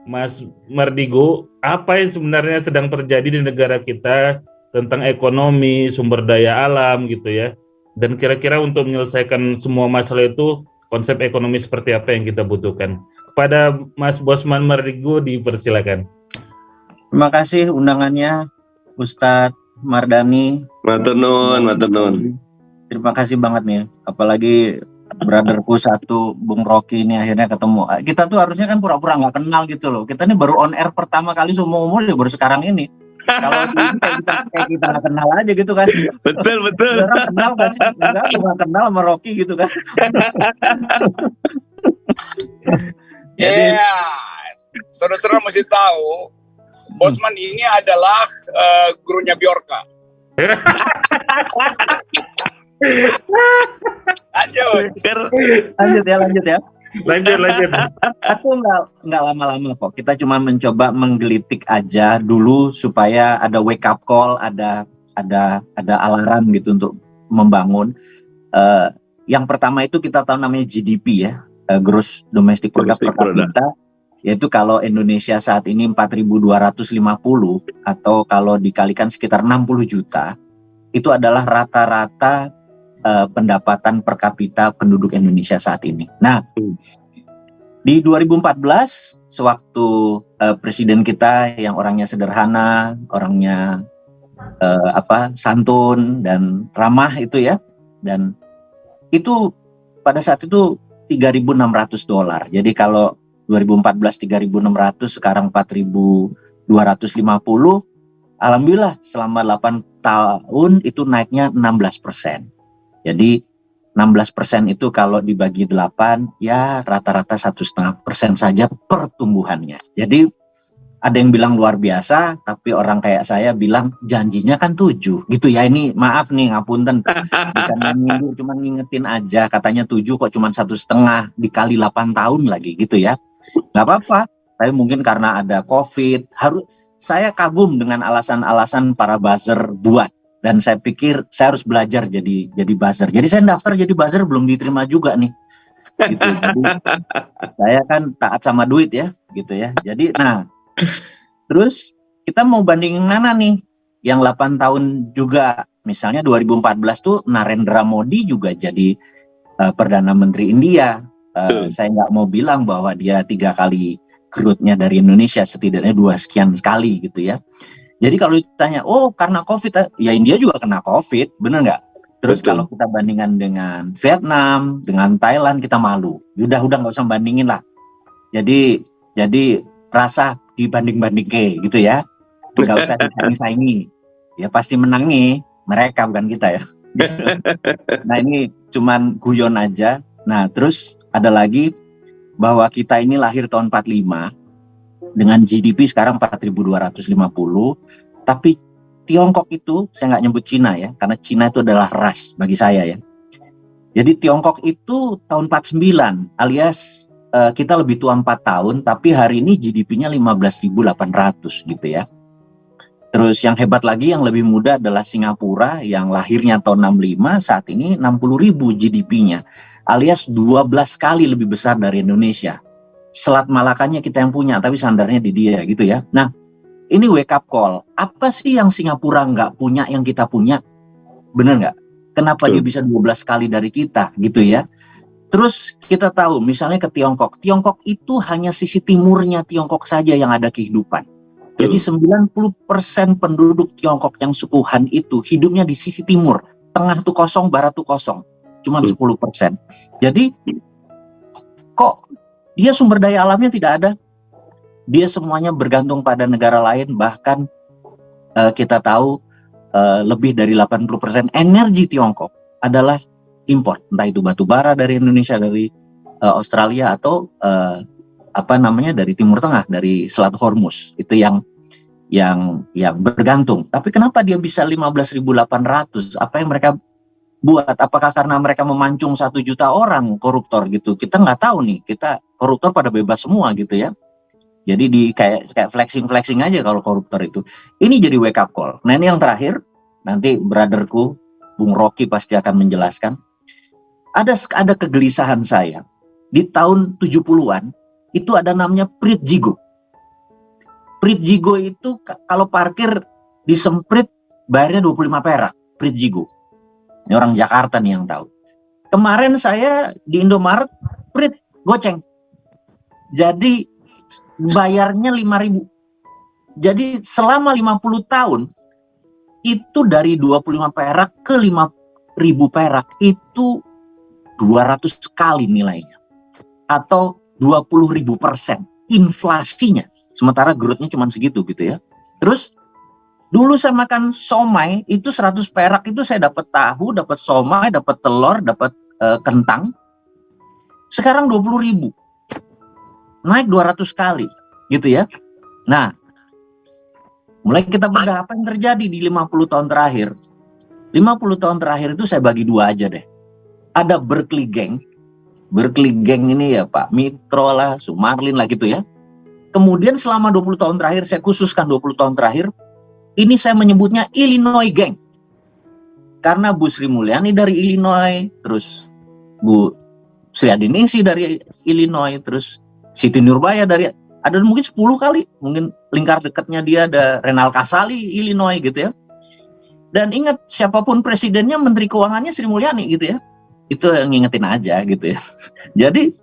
Mas Mardigo, apa yang sebenarnya sedang terjadi di negara kita tentang ekonomi, sumber daya alam gitu ya. Dan kira-kira untuk menyelesaikan semua masalah itu, konsep ekonomi seperti apa yang kita butuhkan. Kepada Mas Bosman Mardigo dipersilakan. Terima kasih undangannya Ustadz Mardani. Matur nuwun. Terima kasih banget nih, apalagi brotherku satu, Bung Rocky ini akhirnya ketemu. Kita tuh harusnya kan pura-pura nggak kenal gitu loh. Kita ini baru on air pertama kali seumur umur ya baru sekarang ini. Kalau kayak kita nggak kenal aja gitu kan. Betul. Orang kenal kan sih? Enggak, nggak kenal sama Rocky gitu kan. Jadi, saudara-saudara mesti tahu, Bosman ini adalah gurunya Bjorka. Lanjut ya. Lanjut. Aku nggak lama-lama kok. Kita cuma mencoba menggelitik aja dulu supaya ada wake up call, ada alarm gitu untuk membangun. Yang pertama itu kita tahu namanya GDP ya, Gross Domestic Product per kapita. Yaitu kalau Indonesia saat ini 4.250 atau kalau dikalikan sekitar 60 juta, itu adalah rata-rata pendapatan per kapita penduduk Indonesia saat ini. Nah, di 2014 sewaktu presiden kita yang orangnya sederhana, orangnya santun dan ramah itu ya, dan itu pada saat itu $3.600. Jadi kalau 2014 3.600, sekarang 4.250. Alhamdulillah selama 8 tahun itu naiknya 16%. Jadi 16% itu kalau dibagi 8 ya rata-rata 1,5% saja pertumbuhannya. Jadi ada yang bilang luar biasa, tapi orang kayak saya bilang janjinya kan 7 gitu ya. Ini maaf nih, ngapunten, bukan nyindir, cuma ngingetin aja, katanya 7 kok cuma 1,5 dikali 8 tahun lagi gitu ya. Nggak apa-apa, tapi mungkin karena ada COVID, saya kagum dengan alasan-alasan para buzzer buat. Dan saya pikir saya harus belajar jadi buzzer. Jadi saya daftar jadi buzzer belum diterima juga nih. Gitu. Jadi saya kan taat sama duit ya, gitu ya. Jadi terus kita mau bandingin mana nih? Yang 8 tahun juga, misalnya 2014 tuh Narendra Modi juga jadi Perdana Menteri India. Saya nggak mau bilang bahwa dia 3 kali growth-nya dari Indonesia, setidaknya 2 sekian kali gitu ya. Jadi kalau ditanya, oh karena COVID, ya India juga kena COVID, bener nggak? Terus kalau kita bandingkan dengan Vietnam, dengan Thailand, kita malu. Udah nggak usah bandingin lah. Jadi rasa dibanding-banding gitu ya. Nggak usah disaingi. Ya pasti menang nih mereka, bukan kita ya. Gitu. Nah ini cuman guyon aja. Nah terus ada lagi bahwa kita ini lahir tahun 45. Dengan GDP sekarang 4.250, tapi Tiongkok itu, saya nggak nyebut Cina ya, karena Cina itu adalah ras bagi saya ya. Jadi Tiongkok itu tahun 49, alias kita lebih tua 4 tahun, tapi hari ini GDP-nya 15.800 gitu ya. Terus yang hebat lagi, yang lebih muda adalah Singapura, yang lahirnya tahun 65, saat ini 60.000 GDP-nya, alias 12 kali lebih besar dari Indonesia. Selat Malakanya kita yang punya, tapi sandarnya di dia gitu ya. Nah, ini wake up call. Apa sih yang Singapura nggak punya yang kita punya? Bener nggak? Kenapa dia bisa 12 kali dari kita gitu ya? Terus kita tahu misalnya ke Tiongkok. Tiongkok itu hanya sisi timurnya Tiongkok saja yang ada kehidupan. Jadi 90% penduduk Tiongkok yang suku Han itu hidupnya di sisi timur. Tengah tuh kosong, barat tuh kosong. Cuma 10%. Jadi kok dia sumber daya alamnya tidak ada. Dia semuanya bergantung pada negara lain. Bahkan kita tahu lebih dari 80% energi Tiongkok adalah impor. Entah itu batu bara dari Indonesia, dari Australia, atau dari Timur Tengah, dari Selat Hormuz. Itu yang bergantung. Tapi kenapa dia bisa 15.800? Apa yang mereka buat? Apakah karena mereka memancung 1 juta orang koruptor gitu? Kita nggak tahu nih. Kita koruptor pada bebas semua gitu ya. Jadi kayak flexing aja kalau koruptor itu. Ini jadi wake up call. Nah ini yang terakhir, nanti brotherku Bung Rocky pasti akan menjelaskan. Ada kegelisahan saya. Di tahun 70-an itu ada namanya Preet Jigo. Pritjigo itu kalau parkir di Semprit bayarnya 25 perak, Pritjigo. Ini orang Jakarta nih yang tahu. Kemarin saya di Indomaret, Prit goceng. Jadi bayarnya 5.000. Jadi selama 50 tahun itu dari 25 perak ke 5.000 perak itu 200 kali nilainya. Atau 20.000% inflasinya. Sementara growth-nya cuma segitu gitu ya. Terus dulu saya makan somai itu 100 perak itu saya dapat tahu, dapat somai, dapat telur, dapat kentang. Sekarang 20.000. Naik 200 kali gitu ya. Nah, mulai kita bedah apa yang terjadi di 50 tahun terakhir. 50 tahun terakhir itu saya bagi dua aja deh. Ada Berkeley Gang. Berkeley Gang ini ya Pak Mitro lah, Sumarlin lah gitu ya. Kemudian selama 20 tahun terakhir, saya khususkan 20 tahun terakhir, ini saya menyebutnya Illinois Gang. Karena Bu Sri Mulyani dari Illinois, terus Bu Sri Adiningsi dari Illinois, terus Siti Nurbaya dari, ada mungkin 10 kali, mungkin lingkar dekatnya dia ada Renal Kasali, Illinois gitu ya. Dan ingat, siapapun presidennya, Menteri Keuangannya Sri Mulyani gitu ya. Itu yang ngingetin aja gitu ya. Jadi,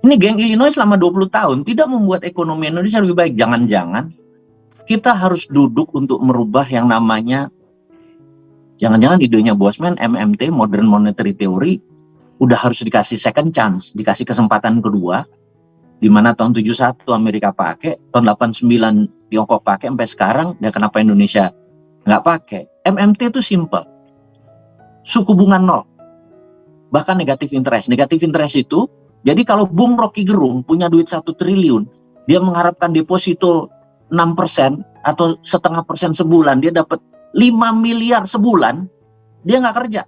ini geng Illinois selama 20 tahun tidak membuat ekonomi Indonesia lebih baik. Jangan-jangan kita harus duduk untuk merubah yang namanya, jangan-jangan idenya Bosman, MMT, Modern Monetary Theory, udah harus dikasih second chance, dikasih kesempatan kedua, di mana tahun 71 Amerika pakai, tahun 89 Tiongkok pakai, sampai sekarang, dan kenapa Indonesia nggak pakai? MMT itu simple. Suku bunga 0. Bahkan negatif interest. Negatif interest itu, jadi kalau Bung Rocky Gerung punya duit 1 triliun, dia mengharapkan deposito 6% atau 0,5% sebulan, dia dapat 5 miliar sebulan, dia nggak kerja.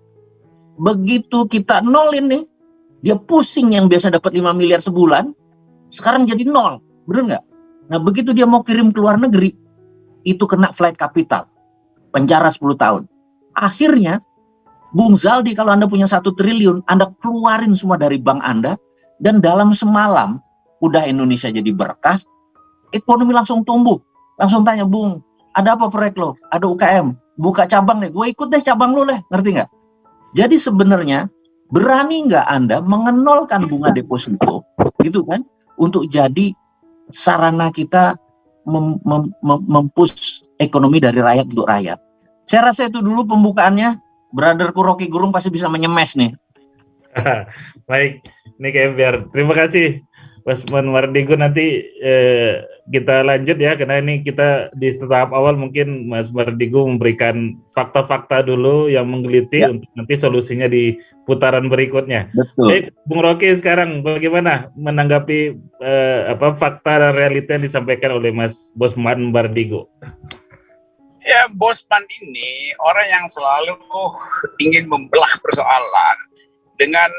Begitu kita nolin nih, dia pusing yang biasa dapat 5 miliar sebulan, sekarang jadi 0, bener nggak? Nah begitu dia mau kirim ke luar negeri, itu kena flight capital, penjara 10 tahun. Akhirnya, Bung Zaldi kalau Anda punya 1 triliun, Anda keluarin semua dari bank Anda, dan dalam semalam, udah Indonesia jadi berkah, ekonomi langsung tumbuh. Langsung tanya, Bung, ada apa proyek lo? Ada UKM, buka cabang deh, gue ikut deh cabang lo deh, ngerti nggak? Jadi sebenarnya, berani nggak Anda mengenolkan bunga deposito, gitu kan, untuk jadi sarana kita mempush ekonomi dari rakyat untuk rakyat. Saya rasa itu dulu pembukaannya. Brotherku Rocky Gerung pasti bisa menyemes nih. Baik, ini kayak biar terima kasih Bosman Mardigu, nanti kita lanjut ya, karena ini kita di tahap awal mungkin Mas Mardigu memberikan fakta-fakta dulu yang menggeliti ya, untuk nanti solusinya di putaran berikutnya. Betul. Baik, Bung Rocky sekarang bagaimana menanggapi fakta dan realita yang disampaikan oleh Mas Bosman Mardigu? Ya, Bosman ini orang yang selalu ingin membelah persoalan dengan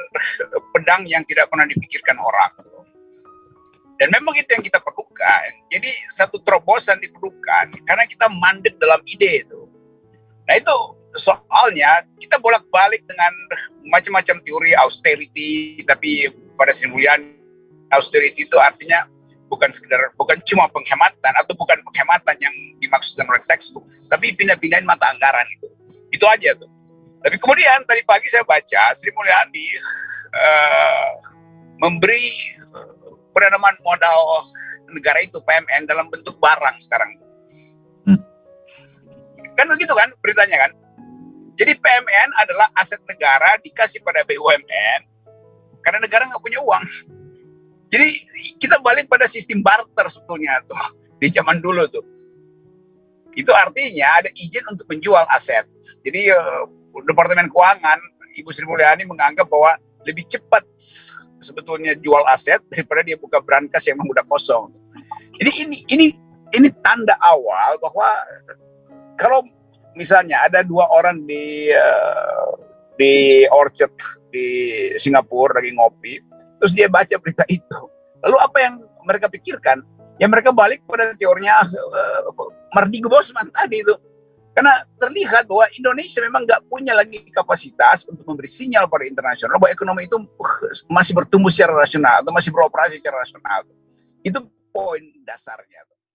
pedang yang tidak pernah dipikirkan orang. Dan memang itu yang kita perlukan. Jadi satu terobosan diperlukan karena kita mandek dalam ide itu. Nah itu soalnya kita bolak-balik dengan macam-macam teori austerity, tapi pada Sri Mulyani austerity itu artinya bukan cuma penghematan atau bukan penghematan yang dimaksudkan oleh textbook, tapi pindah-pindahin mata anggaran itu. Itu aja tuh. Tapi kemudian tadi pagi saya baca Sri Mulyani memberi penanaman modal negara itu PMN dalam bentuk barang sekarang. Kan begitu kan beritanya kan? Jadi PMN adalah aset negara dikasih pada BUMN karena negara nggak punya uang. Jadi kita balik pada sistem barter sebetulnya tuh di zaman dulu tuh. Itu artinya ada izin untuk menjual aset. Jadi Departemen Keuangan Ibu Sri Mulyani menganggap bahwa lebih cepat sebetulnya jual aset daripada dia buka brankas yang memang udah kosong. Jadi ini tanda awal bahwa kalau misalnya ada 2 orang di orchard di Singapura lagi ngopi, terus dia baca berita itu, lalu apa yang mereka pikirkan? Ya mereka balik pada teorinya Mardigu Bosman tadi itu. Karena terlihat bahwa Indonesia memang nggak punya lagi kapasitas untuk memberi sinyal pada internasional bahwa ekonomi itu masih bertumbuh secara rasional atau masih beroperasi secara rasional. Itu poin dasarnya.